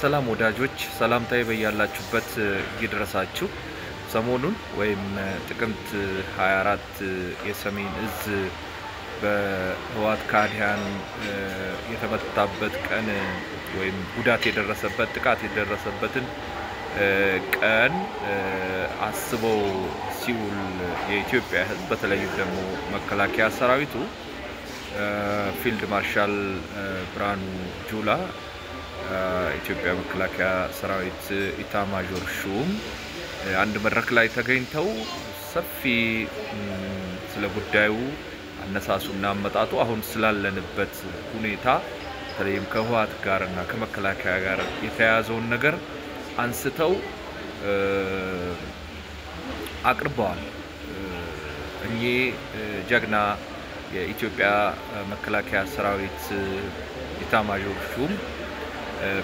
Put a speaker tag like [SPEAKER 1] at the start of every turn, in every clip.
[SPEAKER 1] ሰላም ወዳጆች ሰላምታዬ በያላችሁበት ይድረሳችሁ። ሰሞኑን ወይም ጥቅምት 24 የሰሜን እዝ በህወሓት ካድያን የተመታበት ቀን ወይም ጉዳት የደረሰበት ጥቃት የደረሰበትን ቀን አስበው ሲውል የኢትዮጵያ ህዝብ በተለይም ደግሞ መከላከያ ሰራዊቱ ፊልድ ማርሻል ብርሃኑ ጁላ ኢትዮጵያ መከላከያ ሰራዊት ኢታማዦር ሹም አንድ መድረክ ላይ ተገኝተው ሰፊ ስለ ጉዳዩ አነሳሱና አመጣጡ አሁን ስላለንበት ሁኔታ በተለይም ከህወሓት ጋርና ከመከላከያ ጋር የተያያዘውን ነገር አንስተው አቅርበዋል። እኚህ ጀግና የኢትዮጵያ መከላከያ ሰራዊት ኢታማዦር ሹም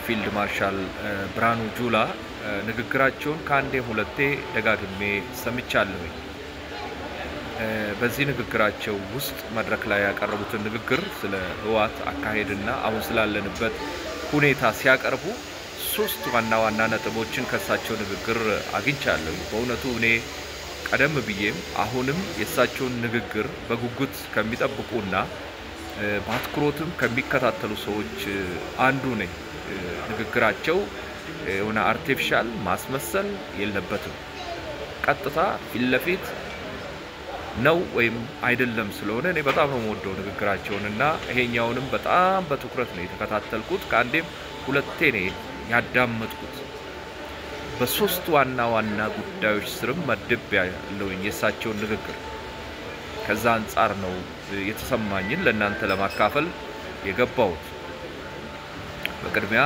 [SPEAKER 1] ፊልድ ማርሻል ብርሃኑ ጁላ ንግግራቸውን ከአንዴ ሁለቴ ደጋግሜ ሰምቻለሁ። በዚህ ንግግራቸው ውስጥ መድረክ ላይ ያቀረቡትን ንግግር ስለ ህወሓት አካሄድና አሁን ስላለንበት ሁኔታ ሲያቀርቡ ሶስት ዋና ነጥቦችን ከሳቸው ንግግር አግኝቻለሁ። በእውነቱ እኔ ቀደም ብዬም አሁንም የሳቸውን ንግግር በጉጉት ከሚጠብቁና በአትኩሮትም ከሚከታተሉ ሰዎች አንዱ ነኝ። ንግግራቸው የሆነ አርቲፊሻል ማስመሰል የለበትም። ቀጥታ ፊትለፊት ነው ወይም አይደለም ስለሆነ እኔ በጣም ነው የምወደው ንግግራቸውንና ይሄኛውንም በጣም በትኩረት ነው የተከታተልኩት። ከአንዴም ሁለቴ ነው ያዳመጥኩት። በሶስት ዋና ጉዳዮች ስርም መድብ ያለውኝ የሳቸውን ንግግር ከዛ አንፃር ነው የተሰማኝን ለእናንተ ለማካፈል የገባሁት። በቅድሚያ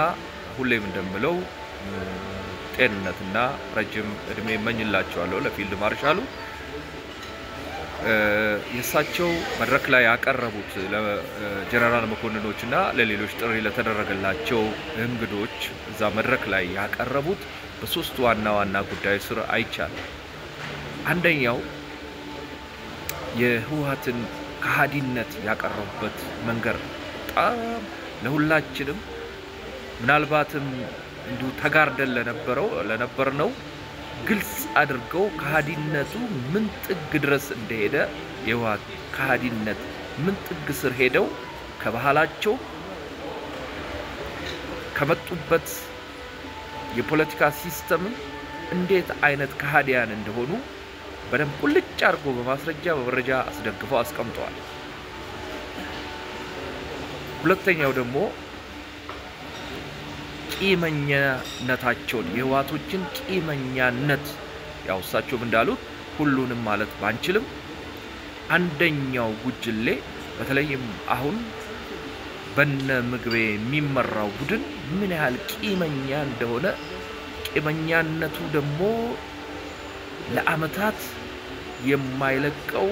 [SPEAKER 1] ሁሌም እንደምለው ጤንነትና ረጅም እድሜ እመኝላቸዋለሁ ለፊልድ ማርሻሉ። የሳቸው መድረክ ላይ ያቀረቡት ለጀነራል መኮንኖችና ለሌሎች ጥሪ ለተደረገላቸው እንግዶች እዛ መድረክ ላይ ያቀረቡት በሶስት ዋና ጉዳዮች ስር አይቻልም። አንደኛው የህወሓትን ከሃዲነት ያቀረቡበት መንገድ በጣም ለሁላችንም ምናልባትም እንዲሁ ተጋርደን ለነበርነው ግልጽ አድርገው ከሃዲነቱ ምን ጥግ ድረስ እንደሄደ የህወሓት ከሃዲነት ምን ጥግ ስር ሄደው ከባህላቸው ከመጡበት የፖለቲካ ሲስተም እንዴት አይነት ከሃዲያን እንደሆኑ በደንብ ቁልጭ አድርጎ በማስረጃ በመረጃ አስደግፈው አስቀምጠዋል። ሁለተኛው ደግሞ ቂመኛነታቸውን የህወሓቶችን ቂመኛነት ያው እሳቸውም እንዳሉት ሁሉንም ማለት ባንችልም አንደኛው ጉጅሌ በተለይም አሁን በነ ምግቤ የሚመራው ቡድን ምን ያህል ቂመኛ እንደሆነ ቂመኛነቱ ደግሞ ለአመታት የማይለቀው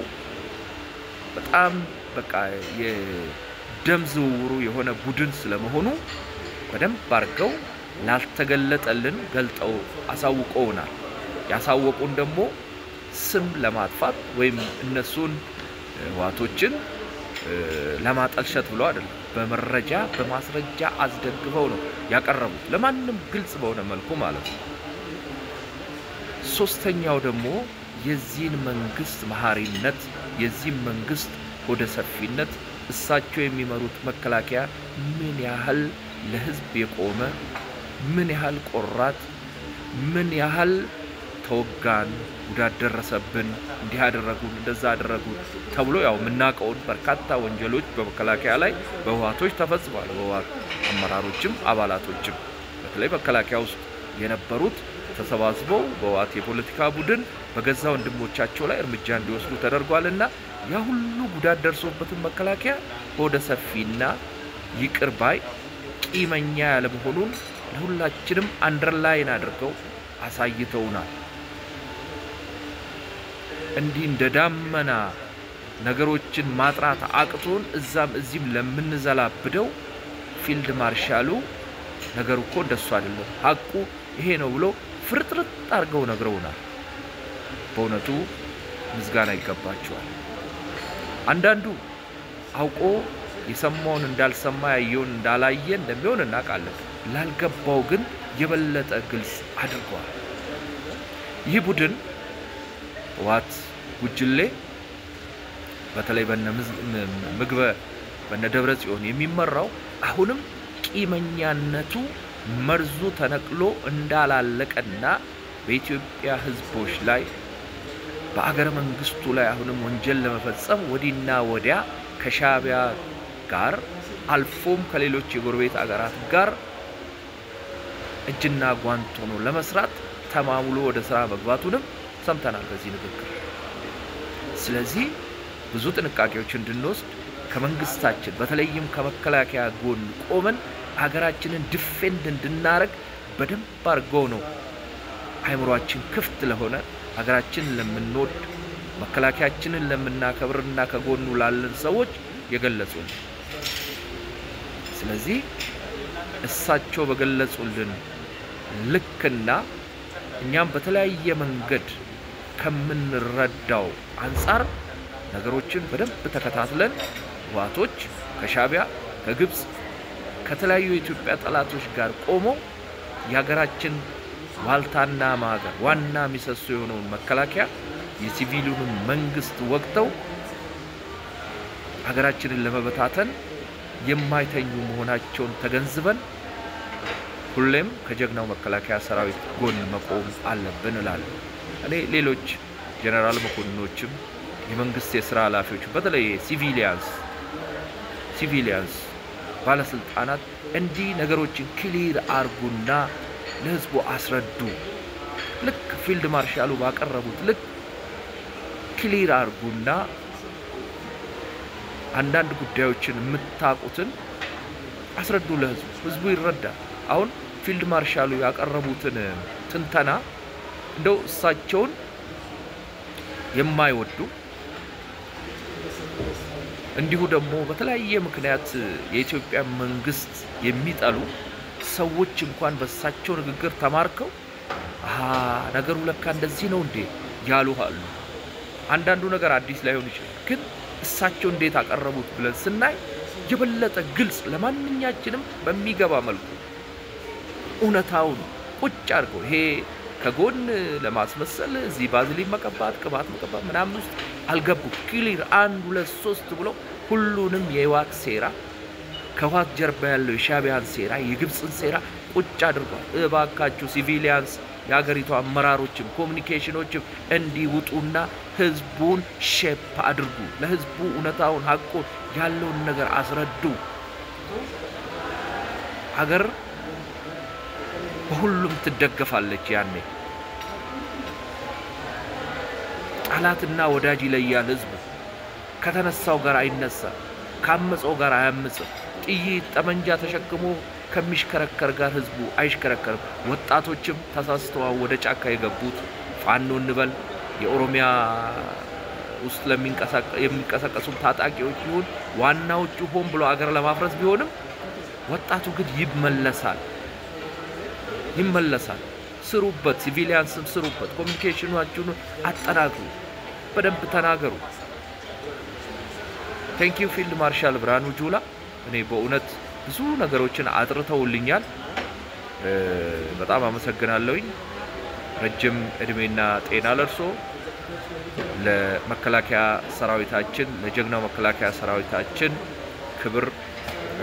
[SPEAKER 1] በጣም በቃ የደም ዝውውሩ የሆነ ቡድን ስለመሆኑ በደንብ አድርገው ላልተገለጠልን ገልጠው አሳውቀውናል። ያሳወቁን ደግሞ ስም ለማጥፋት ወይም እነሱን ህወሓቶችን ለማጠልሸት ብለው አይደለም፣ በመረጃ በማስረጃ አስደግፈው ነው ያቀረቡት ለማንም ግልጽ በሆነ መልኩ ማለት ነው። ሶስተኛው ደግሞ የዚህን መንግስት መሐሪነት የዚህ መንግስት ወደ ሰፊነት እሳቸው የሚመሩት መከላከያ ምን ያህል ለህዝብ የቆመ ምን ያህል ቆራጥ ምን ያህል ተወጋን ጉዳት ደረሰብን እንዲህ ያደረጉን እንደዛ ያደረጉን ተብሎ ያው ምናቀውን በርካታ ወንጀሎች በመከላከያ ላይ በህወሓቶች ተፈጽመዋል። በህወሓት አመራሮችም አባላቶችም በተለይ መከላከያ ውስጥ የነበሩት ተሰባስበው በህወሓት የፖለቲካ ቡድን በገዛ ወንድሞቻቸው ላይ እርምጃ እንዲወስዱ ተደርጓልና ያ ሁሉ ጉዳት ደርሶበትን መከላከያ ወደ ሰፊና ይቅር ባይ ቂመኛ ያለ መሆኑን ለሁላችንም አንደርላይን አድርገው አሳይተውናል። እንዲህ እንደዳመና ነገሮችን ማጥራት አቅቶን እዛም እዚህም ለምንዘላብደው ፊልድ ማርሻሉ ነገሩ እኮ እንደሱ አይደለም ሐቁ ይሄ ነው ብሎ ፍርጥርጥ አድርገው ነግረውናል። በእውነቱ ምስጋና ይገባቸዋል። አንዳንዱ አውቆ የሰማውን እንዳልሰማ ያየውን እንዳላየ እንደሚሆን እናውቃለን። ላልገባው ግን የበለጠ ግልጽ አድርጓል። ይህ ቡድን ዋት ጉጅሌ በተለይ ምግበ በነደብረ ጽዮን የሚመራው አሁንም ቂመኛነቱ መርዙ ተነቅሎ እንዳላለቀና በኢትዮጵያ ህዝቦች ላይ በአገረ መንግስቱ ላይ አሁንም ወንጀል ለመፈጸም ወዲና ወዲያ ከሻቢያ ጋር አልፎም ከሌሎች የጎረቤት አገራት ጋር እጅና ጓንት ሆኖ ለመስራት ተማሙሎ ወደ ስራ መግባቱንም ሰምተናል በዚህ ንግግር። ስለዚህ ብዙ ጥንቃቄዎች እንድንወስድ ከመንግስታችን በተለይም ከመከላከያ ጎን ቆመን ሀገራችንን ዲፌንድ እንድናረግ በደንብ አርገው ነው አይምሮአችን ክፍት ለሆነ ሀገራችንን ለምንወድ መከላከያችንን ለምናከብርና ከጎኑ ላለን ሰዎች የገለጹልን። ስለዚህ እሳቸው በገለጹልን ልክና እኛም በተለያየ መንገድ ከምንረዳው አንፃር ነገሮችን በደንብ ተከታትለን ዋቶች ከሻቢያ ከግብጽ ከተለያዩ የኢትዮጵያ ጠላቶች ጋር ቆሞ የሀገራችን ዋልታና ማገር ዋና ሚሰሶ የሆነውን መከላከያ የሲቪሉን መንግስት ወቅተው ሀገራችንን ለመበታተን የማይተኙ መሆናቸውን ተገንዝበን ሁሌም ከጀግናው መከላከያ ሰራዊት ጎን መቆም አለብን እላለሁ። እኔ ሌሎች ጀነራል መኮንኖችም የመንግስት የሥራ ኃላፊዎች በተለይ ሲቪሊያንስ ባለስልጣናት እንዲህ ነገሮችን ክሊር አርጉና ለህዝቡ አስረዱ። ልክ ፊልድ ማርሻሉ ባቀረቡት ልክ ክሊር አርጉና አንዳንድ ጉዳዮችን የምታቁትን አስረዱ ለህዝቡ። ህዝቡ ይረዳል። አሁን ፊልድ ማርሻሉ ያቀረቡትን ትንተና እንደው እሳቸውን የማይወዱ እንዲሁ ደግሞ በተለያየ ምክንያት የኢትዮጵያ መንግስት የሚጠሉ ሰዎች እንኳን በሳቸው ንግግር ተማርከው ነገሩ ለካ እንደዚህ ነው እንዴ ያሉሃሉ። አንዳንዱ ነገር አዲስ ላይሆን ይችላል፣ ግን እሳቸው እንዴት አቀረቡት ብለን ስናይ የበለጠ ግልጽ ለማንኛችንም በሚገባ መልኩ እውነታውን ቁጭ አድርገው ይሄ ከጎን ለማስመሰል እዚህ ባዝሊን መቀባት ቅባት መቀባት ምናምን ውስጥ አልገቡ። ክሊር 1 2 3 ብሎ ሁሉንም የህወሓት ሴራ ከህወሓት ጀርባ ያለው የሻቢያን ሴራ የግብጽን ሴራ ቁጭ አድርጓል። እባካችሁ ሲቪሊያንስ የሀገሪቱ አመራሮችም ኮሙኒኬሽኖችም እንዲውጡና ህዝቡን ሼፕ አድርጉ። ለህዝቡ እውነታውን ሀቁን ያለውን ነገር አስረዱ። ሀገር በሁሉም ትደገፋለች። ያኔ ጠላትና ወዳጅ ይለያል። ህዝቡ ከተነሳው ጋር አይነሳ፣ ካመፀው ጋር አያምጽ። ጥይት ጠመንጃ ተሸክሞ ከሚሽከረከር ጋር ህዝቡ አይሽከረከርም። ወጣቶችም ተሳስተው ወደ ጫካ የገቡት ፋኖ እንበል የኦሮሚያ ውስጥ የሚንቀሳቀሱ ታጣቂዎች ይሁን ዋናዎቹ ሆን ብሎ አገር ለማፍረስ ቢሆንም ወጣቱ ግን ይመለሳል። ስሩበት፣ ሲቪሊያንስም ስሩበት። ኮሙኒኬሽናችሁን አጠናክሩ፣ በደንብ ተናገሩ። ቴንክ ዩ ፊልድ ማርሻል ብርሃኑ ጁላ። እኔ በእውነት ብዙ ነገሮችን አጥርተውልኛል። በጣም አመሰግናለሁኝ። ረጅም እድሜና ጤና ለርሶ ለመከላከያ ሰራዊታችን ለጀግናው መከላከያ ሰራዊታችን ክብር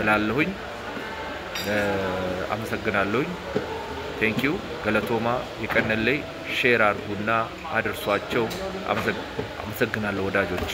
[SPEAKER 1] እላለሁኝ። አመሰግናለሁኝ። ቴንክ ዩ ገለቶማ ይቀነለይ ሼር አድርጉና አድርሷቸው። አመሰግናለሁ ወዳጆች።